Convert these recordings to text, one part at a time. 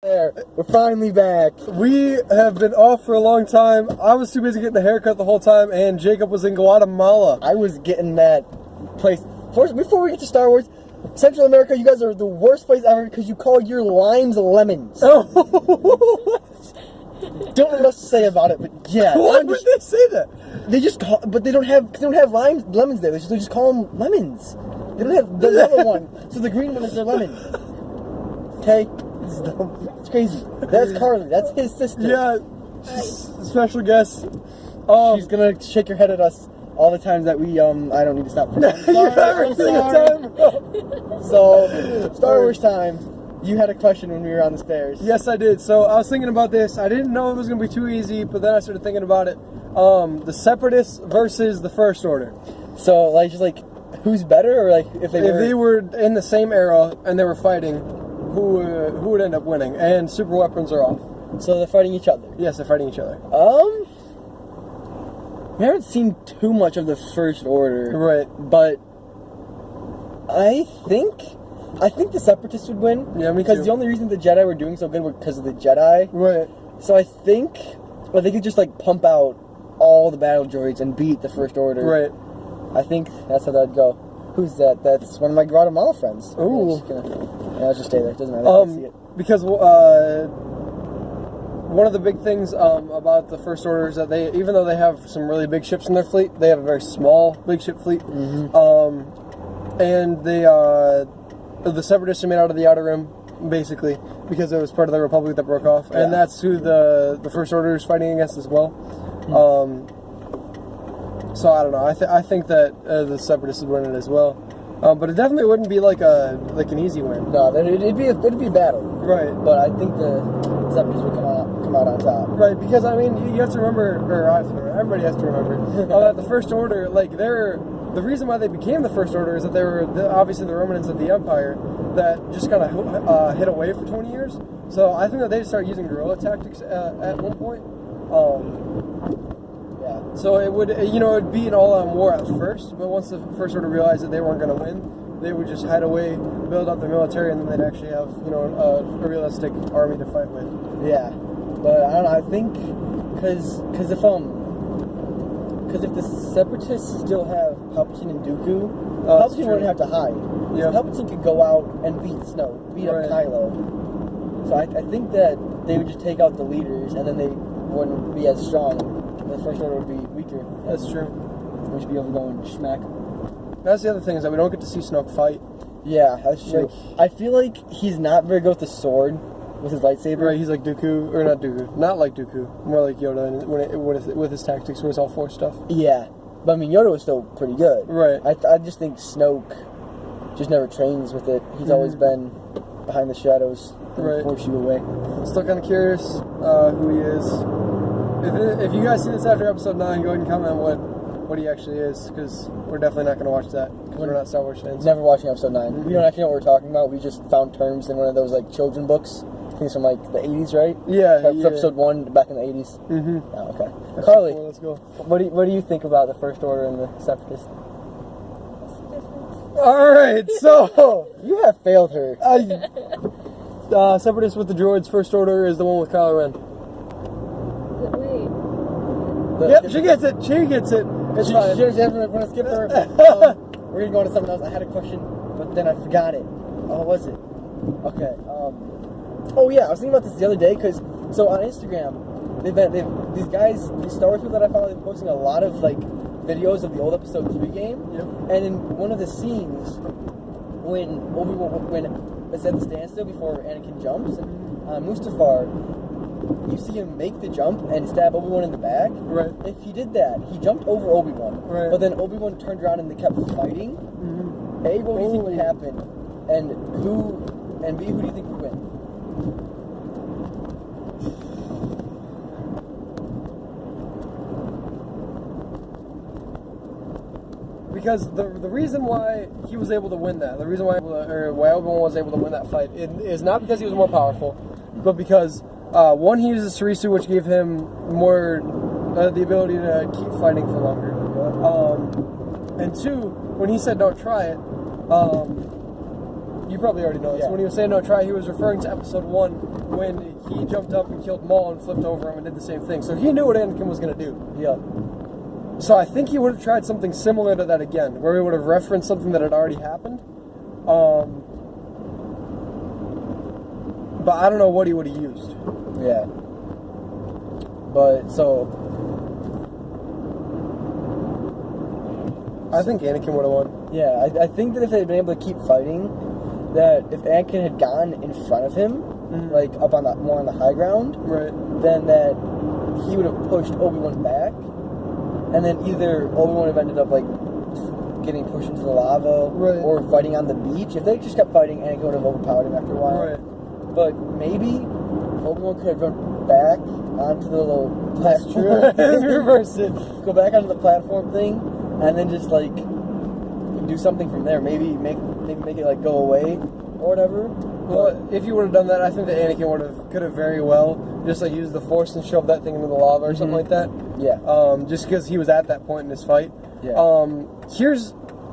There, we're finally back. We have been off for a long time. I was too busy getting a haircut the whole time, and Jacob was in Guatemala. I was getting that place. First, before we get to Star Wars, Central America, you guys are the worst place ever because you call your limes lemons. Oh. Don't know what else to say about it, but yeah. Why would they say that? They just call, but they don't have lemons there. They just call them lemons. They don't have the other one, so the green one is their lemon. Okay. It's crazy. That's Carly. That's his sister. Yeah, special guest. She's gonna shake her head at us all the times that we. I don't need to stop. I'm sorry. So, Star Wars time. You had a question when we were on the stairs. Yes, I did. So I was thinking about this. I didn't know it was gonna be too easy, but then I started thinking about it. The Separatists versus the First Order. So, like, just like, who's better, or like if they were in the same era and they were fighting. Who would end up winning? And super weapons are off. So they're fighting each other? Yes, they're fighting each other. We haven't seen too much of the First Order. Right. But I think the Separatists would win. Yeah, me too. Because the only reason the Jedi were doing so good was because of the Jedi. Right. So I think they could just like pump out all the battle droids and beat the First Order. Right. I think that's how that'd go. Who's that? That's one of my Guatemala friends. Ooh. I'll just stay there. It doesn't matter. I can't see it. Because one of the big things about the First Order is that they, even though they have some really big ships in their fleet, they have a very small big ship fleet. Mm-hmm. And the Separatists are made out of the Outer Rim, basically, because it was part of the Republic that broke off. Yeah. And that's who the First Order is fighting against as well. Mm-hmm. So I don't know. I think that the Separatists would win it as well, but it definitely wouldn't be like an easy win. No, it'd be a battle. Right. But I think the Separatists would come out on top. Right, because I mean you have to remember, or everybody has to remember that the First Order, like the reason why they became the First Order is that they were obviously the remnants of the Empire that just kind of hid away for 20 years. So I think that they started using guerrilla tactics at one point. So it would, it'd be an all-out war at first, but once the First Order realized that they weren't going to win, they would just hide away, build up their military, and then they'd actually have, a realistic army to fight with. Yeah, but I don't know. I think because if the Separatists still have Palpatine and Dooku, Palpatine wouldn't have to hide. Yeah. Palpatine could go out and beat up Kylo. So I think that they would just take out the leaders, and then they wouldn't be as strong. The First Order would be weaker. That's true. We should be able to go and smack. That's the other thing, is that we don't get to see Snoke fight. Yeah, that's true. I feel like he's not very good with the sword, with his lightsaber. Right, he's like Dooku, or not Dooku, not like Dooku, more like Yoda with his tactics, where it's all Force stuff. Yeah, but I mean, Yoda was still pretty good. Right. I just think Snoke just never trains with it. He's always been behind the shadows and force you away. I'm still kind of curious who he is. If you guys see this after episode 9, go ahead and comment what he actually is, because we're definitely not going to watch that, because we're not Star Wars fans. Never watching episode 9. Mm-hmm. We don't actually know what we're talking about. We just found terms in one of those like children books. I think it's from like the 80s, right? Yeah. Episode 1 back in the 80s. Mm-hmm. Oh, okay. Carly, cool. Let's go. What do you think about the First Order and the Separatists? What's the difference? All right, so you have failed her. Separatists with the droids. First Order is the one with Kylo Ren. Yep, she gets it. She gets it. It's fine. She doesn't want to skip her. We're gonna go on to something else. I had a question, but then I forgot it. Oh, what was it? Okay. Oh yeah, I was thinking about this the other day because on Instagram, these guys, these Star Wars people that I follow, they're posting a lot of like videos of the old Episode 3 game. Yep. And in one of the scenes, when it's at the standstill before Anakin jumps, Mustafar, you see him make the jump and stab Obi-Wan in the back. Right. If he did that, he jumped over Obi-Wan. Right. But then Obi-Wan turned around and they kept fighting. Mm-hmm. A, what do you think would happen? And B, who do you think would win? Because the reason why he was able to win that, the reason why Obi-Wan was able to win that fight, is not because he was more powerful, but because one, he uses Surisu, which gave him more the ability to keep fighting for longer. And two, when he said don't try it, you probably already know this. Yeah. When he was saying no try, he was referring to episode 1 when he jumped up and killed Maul and flipped over him and did the same thing. So he knew what Anakin was going to do. Yeah. So I think he would have tried something similar to that again, where he would have referenced something that had already happened. But I don't know what he would have used. Yeah. But, so... I think Anakin would have won. Yeah, I think that if they had been able to keep fighting, that if Anakin had gone in front of him, like up on the more on the high ground, Right. then that he would have pushed Obi-Wan back, and then either Obi-Wan would have ended up like getting pushed into the lava, Right. or fighting on the beach. If they just kept fighting, Anakin would have overpowered him after a while. Right. But maybe Obi-Wan could have run back onto the little That's platform. true. Reverse it. Go back onto the platform thing, and then just like do something from there. Maybe make it like go away or whatever. Well, if you would have done that, I think that Anakin could have very well just like used the Force and shoved that thing into the lava or something like that. Yeah. Just because he was at that point in his fight. Yeah.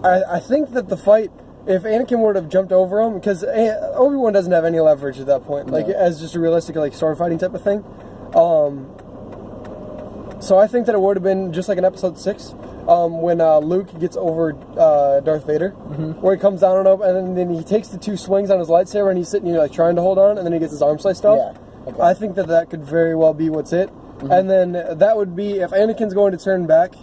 I think that the fight, if Anakin would have jumped over him, because Obi-Wan doesn't have any leverage at that point, like No. as just a realistic like sword fighting type of thing. So I think that it would have been just like in Episode 6. When Luke gets over Darth Vader, where he comes down on him, and then he takes the 2 swings on his lightsaber, and he's sitting here like trying to hold on, and then he gets his arm sliced off. Yeah. Okay. I think that could very well be what's it. And then that would be if Anakin's going to turn back.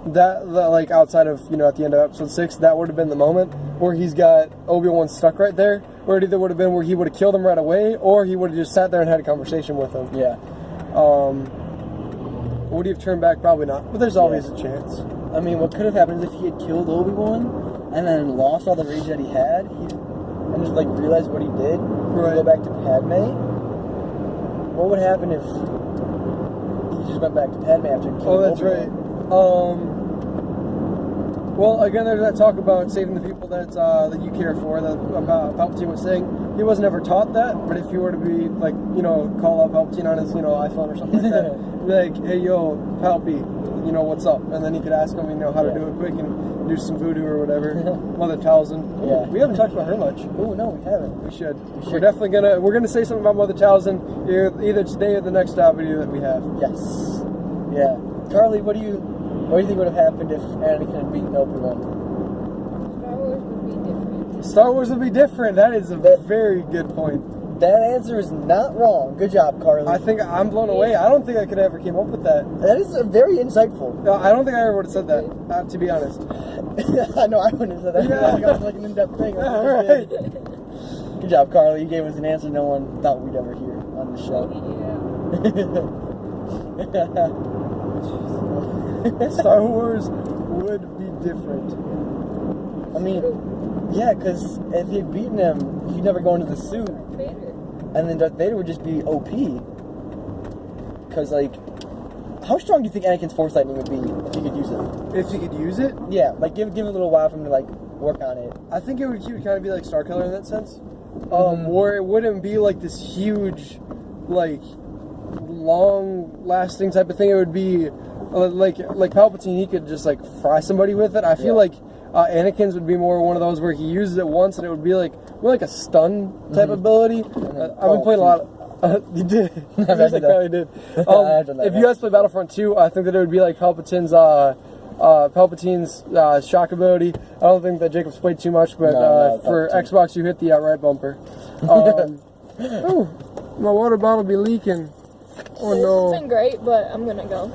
That like outside of at the end of Episode 6, that would have been the moment where he's got Obi-Wan stuck right there. Where it either would have been where he would have killed him right away, or he would have just sat there and had a conversation with him. Yeah. Would he have turned back? Probably not. But there's always a chance. I mean, what could have happened is if he had killed Obi-Wan and then lost all the rage that he had, and just like realized what he did, Right. go back to Padme. What would happen if he just went back to Padme after killing Oh, that's Obi-Wan? right. Well, again, there's that talk about saving the people that you care for. That Palpatine was saying he was never taught that. But if you were to be like, call up Palpatine on his, iPhone or something like that, be like, hey, yo, Palpy, what's up? And then he could ask him, how to do it quick and do some voodoo or whatever. Mother Talzin. Yeah. We haven't talked about her much. Oh no, we haven't. We should. We're definitely gonna say something about Mother Talzin either today or the next video that we have. Yes. Yeah. Carly, what do you think would have happened if Anakin had beaten Obi-Wan? Star Wars would be different. Star Wars would be different. That is a very good point. That answer is not wrong. Good job, Carly. I think I'm blown away. I don't think I could ever came up with that. That is very insightful. No, I don't think I ever would have said that, to be honest. I know I wouldn't have said that. Yeah. That was like an in-depth thing. Yeah, right. Good job, Carly. You gave us an answer no one thought we'd ever hear on the show. Yeah. Star Wars would be different. I mean, yeah, because if he'd beaten him, he'd never go into the suit. Vader. And then Darth Vader would just be OP. Because, like, how strong do you think Anakin's Force Lightning would be if he could use it? If you could use it, Yeah, like, give it a little while for him to, like, work on it. I think he would kind of be like Starkiller in that sense. Where it wouldn't be like this huge, like, long-lasting type of thing. It would be like Palpatine. He could just like fry somebody with it. I feel like Anakin's would be more one of those where he uses it once and it would be like more like a stun type ability. I've been playing a lot. You did. I've done that. Probably did. I've done that, If you guys play Battlefront 2, I think that it would be like Palpatine's shock ability. I don't think that Jacob's played too much, but No, for Palpatine. Xbox, you hit the right bumper. Oh, my water bottle be leaking. Oh It's no. been great, but I'm gonna go.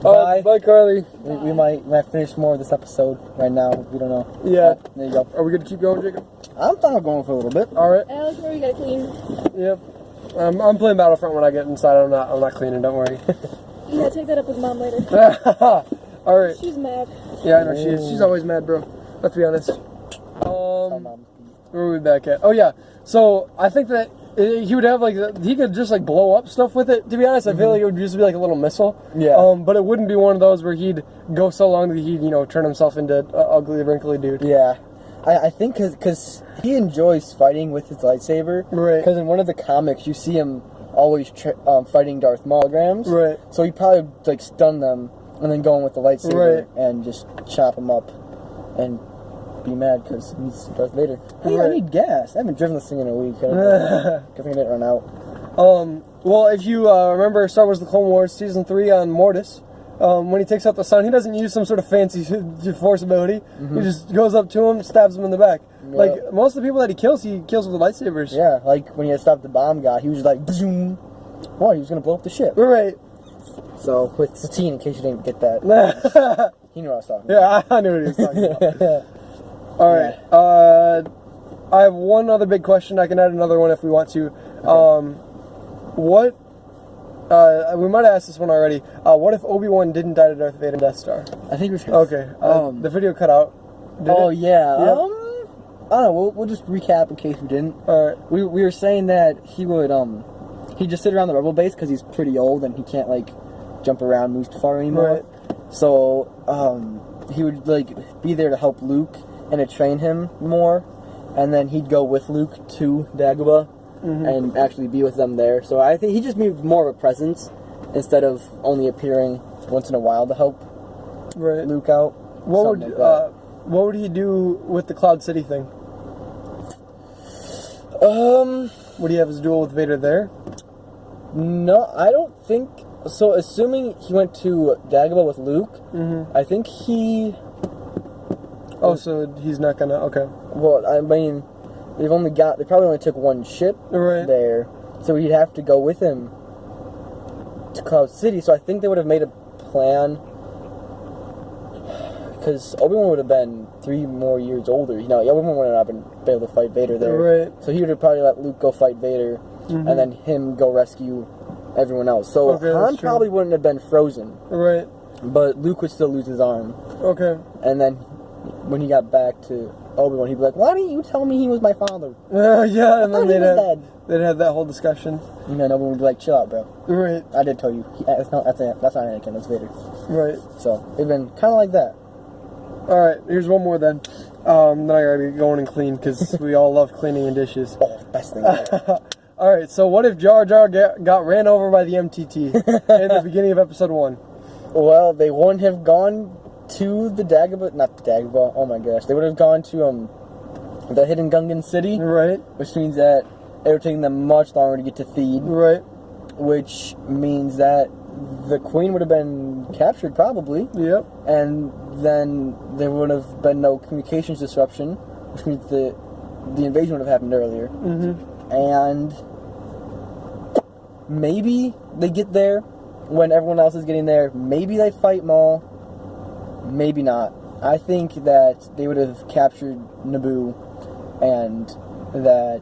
Bye, Carly. We might finish more of this episode right now. We don't know. Yeah. There you go. Are we going to keep going, Jacob? I'm fine with going for a little bit. All right. Alex, where you gotta clean? Yep. I'm playing Battlefront when I get inside. I'm not cleaning. Don't worry. Yeah, take that up with Mom later. All right. She's mad. Yeah, I know she is. She's always mad, bro. Let's be honest. Where are we back at? Oh yeah. So I think that he would have he could just like blow up stuff with it. To be honest, I feel like it would just be like a little missile. Yeah. But it wouldn't be one of those where he'd go so long that he'd turn himself into an ugly, wrinkly dude. Yeah. I think because he enjoys fighting with his lightsaber. Right. Because in one of the comics, you see him always fighting Darth Maulograms. Right. So he'd probably like stun them and then go in with the lightsaber Right. and just chop them up. And be mad because he's Darth Vader. Hey, I Right. need gas. I haven't driven this thing in a week. Because I didn't run out. Well, if you remember Star Wars: The Clone Wars Season 3 on Mortis, when he takes out the sun, he doesn't use some sort of fancy force ability. He just goes up to him, stabs him in the back. Yeah. Like, most of the people that he kills with lightsabers. Yeah, like when he had stopped the bomb guy, he was like, boom. Oh, he was going to blow up the ship. Right. So, with Satine, in case you didn't get that, he knew what I was talking about. Yeah, I knew what he was talking about. All right. I have one other big question. I can add another one if we want to. What? We might have asked this one already. What if Obi-Wan didn't die to Darth Vader Death Star? I think we've... Okay. The video cut out. Did it? Yeah. Yep. I don't know. We'll just recap in case we didn't. All right. We were saying that he would he'd just sit around the rebel base because he's pretty old and he can't like jump around, move too far anymore. Right. So he would like be there to help Luke and to train him more, and then he'd go with Luke to Dagobah and actually be with them there. So I think he'd just be more of a presence instead of only appearing once in a while to help Luke out. What would he do with the Cloud City thing? Would he have his duel with Vader there? No, I don't think so. Assuming he went to Dagobah with Luke, I think he. Oh, so he's not gonna. Okay. Well, I mean, they probably only took one ship there, so he'd have to go with him to Cloud City. So I think they would have made a plan, because Obi-Wan would have been 3 more years older. Obi-Wan would not been able to fight Vader there. Right. So he would have probably let Luke go fight Vader, and then him go rescue everyone else. So Han probably wouldn't have been frozen. Right. But Luke would still lose his arm. Okay. And then when he got back to Obi-Wan, he'd be like, "Why didn't you tell me he was my father?" Yeah, and then dead. they'd have that whole discussion. And then Obi-Wan would be like, "Chill out, bro. Right. I did tell you. That's not Anakin, that's Vader." Right. So it'd been kind of like that. All right, here's one more then. Then I gotta be going and clean because we all love cleaning and dishes. Oh, best thing ever. All right, so what if Jar Jar got ran over by the MTT in the beginning of episode 1? Well, they wouldn't have gone to the Dagobah, not the Dagobah, oh my gosh. They would have gone to the Hidden Gungan City. Right. Which means that it would take them much longer to get to Theed. Right. Which means that the Queen would have been captured, probably. Yep. And then there would have been no communications disruption, which means the invasion would have happened earlier. And maybe they get there when everyone else is getting there. Maybe they fight Maul. Maybe not. I think that they would have captured Naboo, and that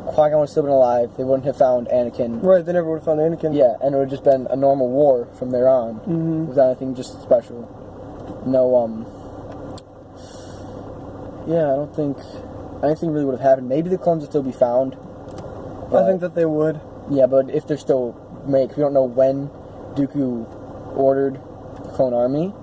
Qui-Gon would have still been alive. They wouldn't have found Anakin. Right, they never would have found Anakin. Yeah, and it would have just been a normal war from there on, without anything just special. No, yeah, I don't think anything really would have happened. Maybe the clones would still be found. I think that they would. Yeah, but if they're still we don't know when Dooku ordered the clone army,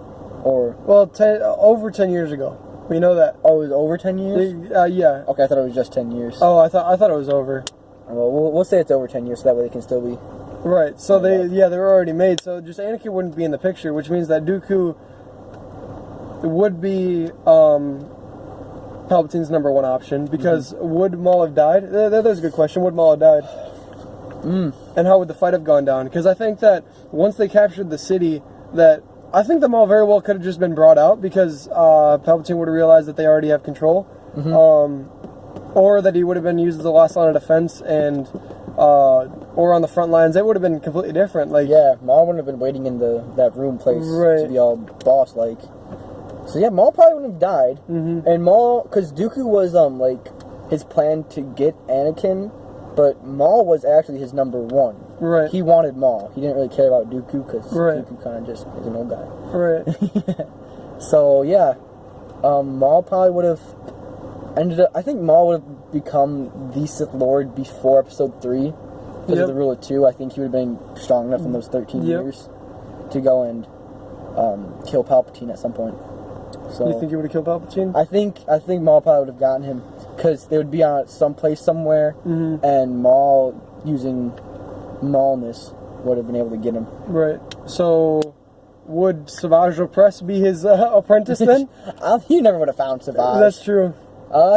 or... Well, over 10 years ago. We know that. Oh, it was over 10 years? Yeah. Okay, I thought it was just 10 years. Oh, I thought it was over. Well, we'll say it's over 10 years, so that way they can still be... Right, so they were already made, so just Anakin wouldn't be in the picture, which means that Dooku would be Palpatine's number 1 option, because would Maul have died? There's a good question. Would Maul have died? And how would the fight have gone down? Because I think that once they captured the city, I think that Maul very well could have just been brought out, because Palpatine would have realized that they already have control. Or that he would have been used as the last line of defense, and or on the front lines. It would have been completely different. Like, yeah, Maul wouldn't have been waiting in that room place to be all boss-like. So yeah, Maul probably wouldn't have died. And Maul, because Dooku was his plan to get Anakin, but Maul was actually his number 1. Right. He wanted Maul. He didn't really care about Dooku, because Dooku kind of just is an old guy. Right. So yeah, Maul probably would have ended up... I think Maul would have become the Sith Lord before Episode 3. Because of the rule of 2, I think he would have been strong enough in those 13 years to go and kill Palpatine at some point. So you think he would have killed Palpatine? I think Maul probably would have gotten him, because they would be on someplace somewhere, and Maul, using Maulness, would have been able to get him. Right. So would Savage Opress be his apprentice then? He never would have found Savage. That's true.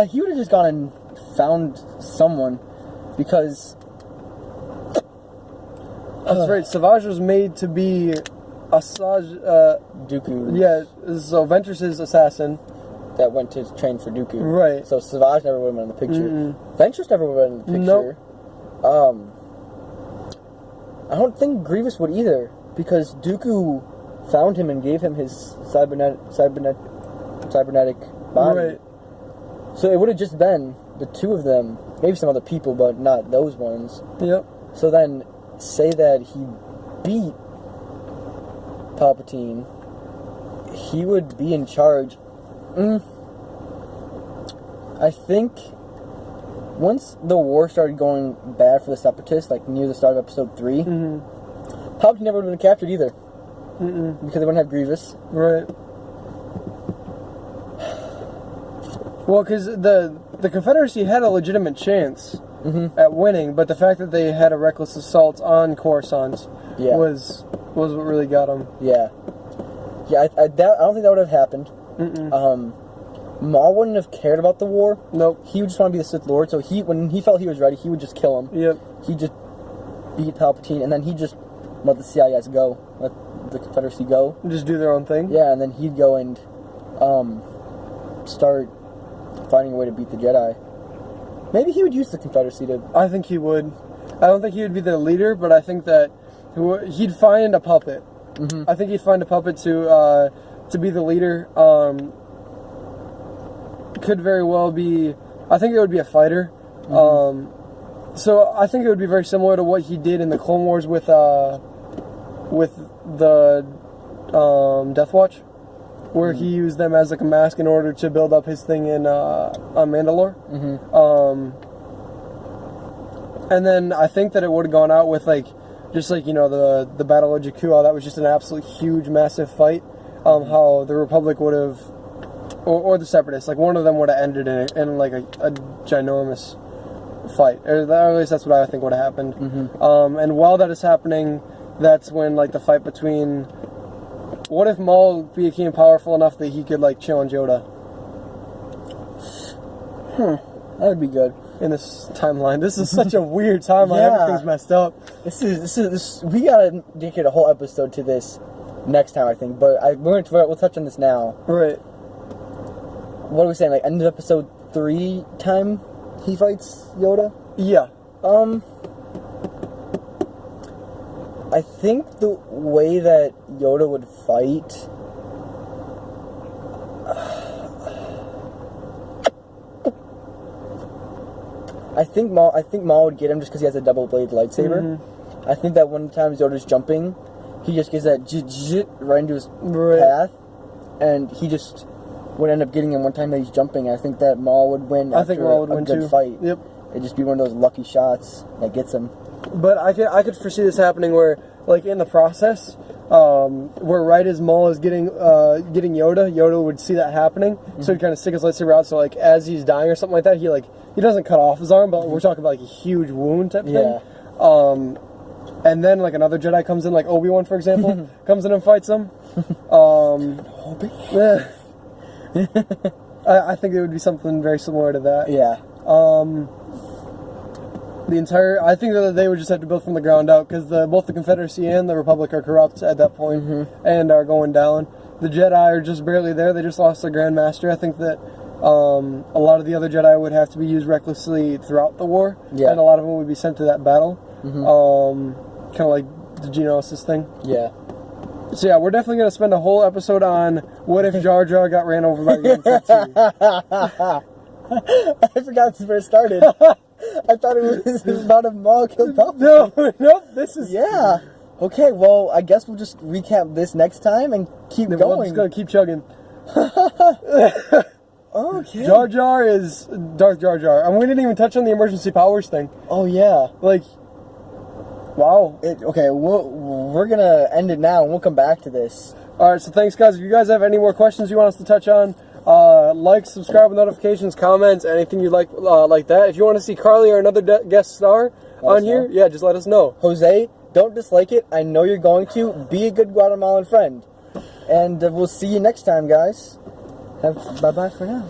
He would have just gone and found someone, because... That's right, Savage was made to be Dooku. Yeah, so Ventress's assassin. That went to train for Dooku. Right. So Savage never would have been in the picture. Ventress never would have been in the picture. Nope. I don't think Grievous would either, because Dooku found him and gave him his cybernetic body. Right. So it would have just been the two of them, maybe some other people, but not those ones. Yep. So then, say that he beat Palpatine, he would be in charge. I think once the war started going bad for the Separatists, like near the start of Episode 3, Palpatine never would have been captured either. Because they wouldn't have Grievous. Right. Well, because the Confederacy had a legitimate chance at winning, but the fact that they had a reckless assault on Coruscant was what really got them. Yeah. Yeah, I don't think that would have happened. Maul wouldn't have cared about the war. Nope. He would just want to be the Sith Lord, so when he felt he was ready, he would just kill him. Yep. He'd just beat Palpatine, and then he'd just let the CIS go, let the Confederacy go. Just do their own thing? Yeah, and then he'd go and start finding a way to beat the Jedi. Maybe he would use the Confederacy to... I think he would. I don't think he would be the leader, but I think that he'd find a puppet. I think he'd find a puppet to be the leader. Could very well be... I think it would be a fighter. So I think it would be very similar to what he did in the Clone Wars with the Death Watch, where he used them as like a mask in order to build up his thing on Mandalore. And then I think that it would have gone out with like just like the Battle of Jakku. How that was just an absolute huge, massive fight. How the Republic would have, or the Separatists, like one of them would have ended in like a ginormous fight, or at least that's what I think would have happened. And while that is happening, that's when like the fight between, what if Maul became powerful enough that he could like challenge Yoda? That would be good. In this timeline, this is such a weird timeline. Yeah. Everything's messed up. This. We gotta dedicate a whole episode to this next time, I think. But we'll touch on this now. Right. What are we saying? Like end of Episode 3 time he fights Yoda? Yeah. I think the way that Yoda would fight... I think Maul would get him just because he has a double-bladed lightsaber. I think that one time Yoda's jumping, he just gets that right into his path, and he just would end up getting him one time that he's jumping. I think that Maul would win. I think Maul would win a good too. fight. Yep. It'd just be one of those lucky shots that gets him. But I could foresee this happening where, like in the process, where right as Maul is getting Yoda would see that happening, so he'd kind of stick his lightsaber out. So like as he's dying or something like that, he doesn't cut off his arm, but we're talking about like a huge wound type thing. And then like another Jedi comes in, like Obi-Wan for example, comes in and fights him. I think it would be something very similar to that. Yeah. I think that they would just have to build from the ground out, because both the Confederacy and the Republic are corrupt at that point and are going down. The Jedi are just barely there. They just lost their Grand Master. I think that a lot of the other Jedi would have to be used recklessly throughout the war, and a lot of them would be sent to that battle. Kind of like the Geonosis thing. Yeah. So yeah, we're definitely going to spend a whole episode on what if Jar Jar got ran over by the I forgot where it started. I thought it was about a Maul killed Palpatine. No, this is... Yeah. Okay, well, I guess we'll just recap this next time and keep going. We're just going to keep chugging. Okay. Jar Jar is Darth Jar Jar. And we didn't even touch on the emergency powers thing. Oh, yeah. Like, wow. Okay, we're going to end it now, and we'll come back to this. Alright, so thanks, guys. If you guys have any more questions you want us to touch on, like, subscribe with notifications, comments, anything you'd like that. If you want to see Carly or another guest star on here, yeah, just let us know. Jose, don't dislike it. I know you're going to. Be a good Guatemalan friend. And we'll see you next time, guys. Bye bye for now.